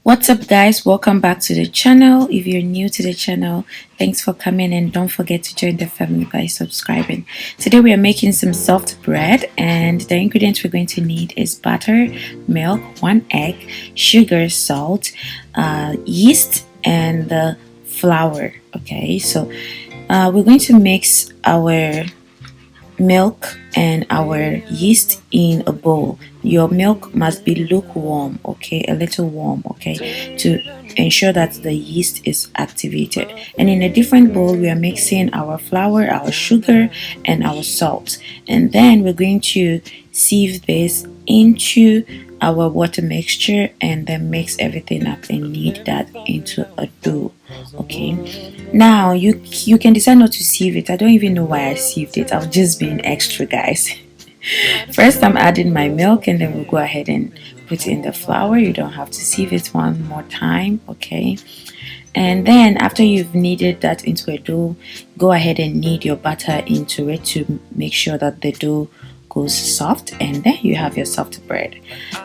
What's up guys, welcome back to the channel. If you're new to the channel, thanks for coming and don't forget to join the family by subscribing. Today we are making some soft bread and the ingredients we're going to need is butter, milk, 1 egg, sugar, salt, yeast and the flour. Okay, so we're going to mix our milk and our yeast in a bowl. Your milk must be lukewarm, okay, a little warm, okay, to ensure that the yeast is activated. And in a different bowl we are mixing our flour, our sugar and our salt, and then we're going to sieve this into our water mixture and then mix everything up and knead that into a dough. Okay, now you can decide not to sieve it. I don't even know why I sieved it. I've just been extra, guys. First I'm adding my milk and then we'll go ahead and put in the flour. You don't have to sieve it one more time, okay? And then after you've kneaded that into a dough, go ahead and knead your butter into it to make sure that the dough goes soft, and then you have your soft bread.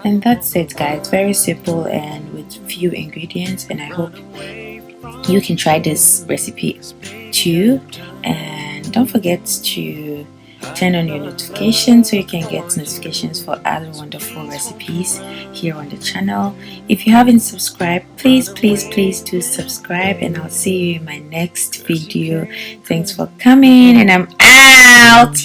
And that's it, guys. Very simple and with few ingredients, and I hope you can try this recipe too. And don't forget to turn on your notifications so you can get notifications for other wonderful recipes here on the channel. If you haven't subscribed, please do subscribe, and I'll see you in my next video. Thanks for coming, and I'm out.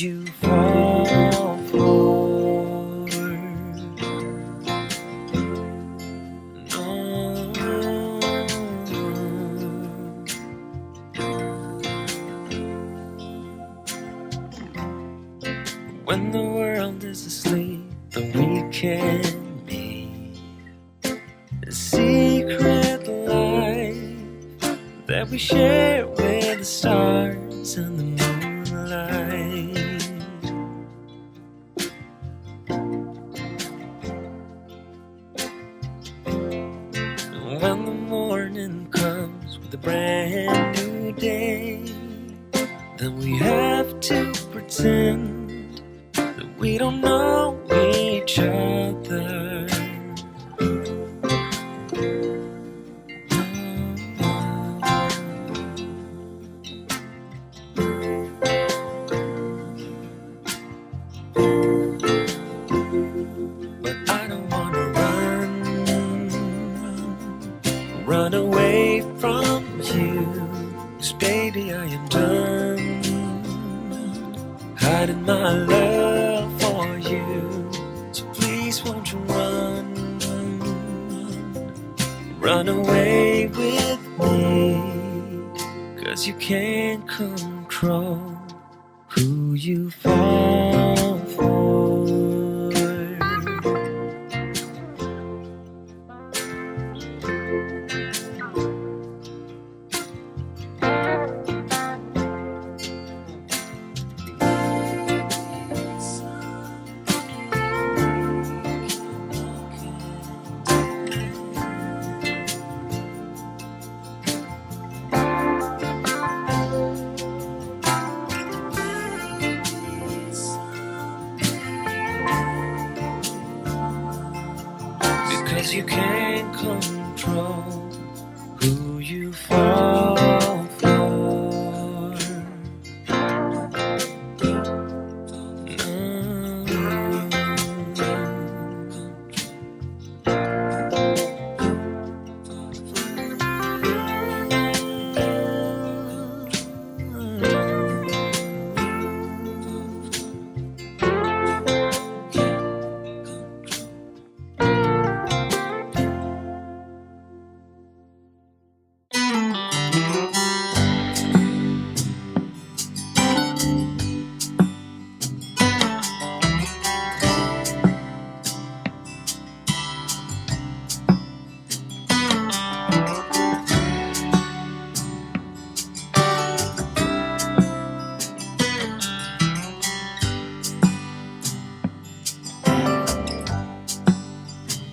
When the world is asleep, then we can be a secret life that we share with the stars and the moonlight. And when the morning comes with a brand new day, then we have to pretend we don't know each other. But I don't wanna run away from you, 'cause baby I am done hiding my love for you. So please won't you run away with me, 'cause you can't control who you fall for. Because you can't control who you fall for.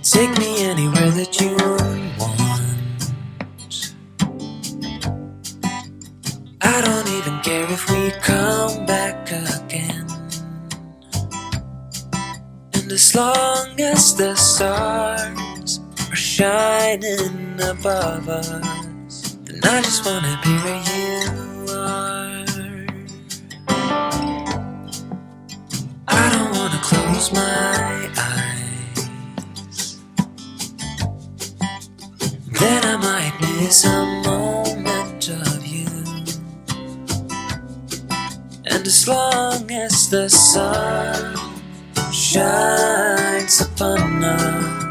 Take me anywhere that you want. I don't even care if we come back again. And as long as the stars are shining above us, then I just wanna be where you are. I don't wanna close my eyes, then I might miss a moment of you. And as long as the sun shines upon us,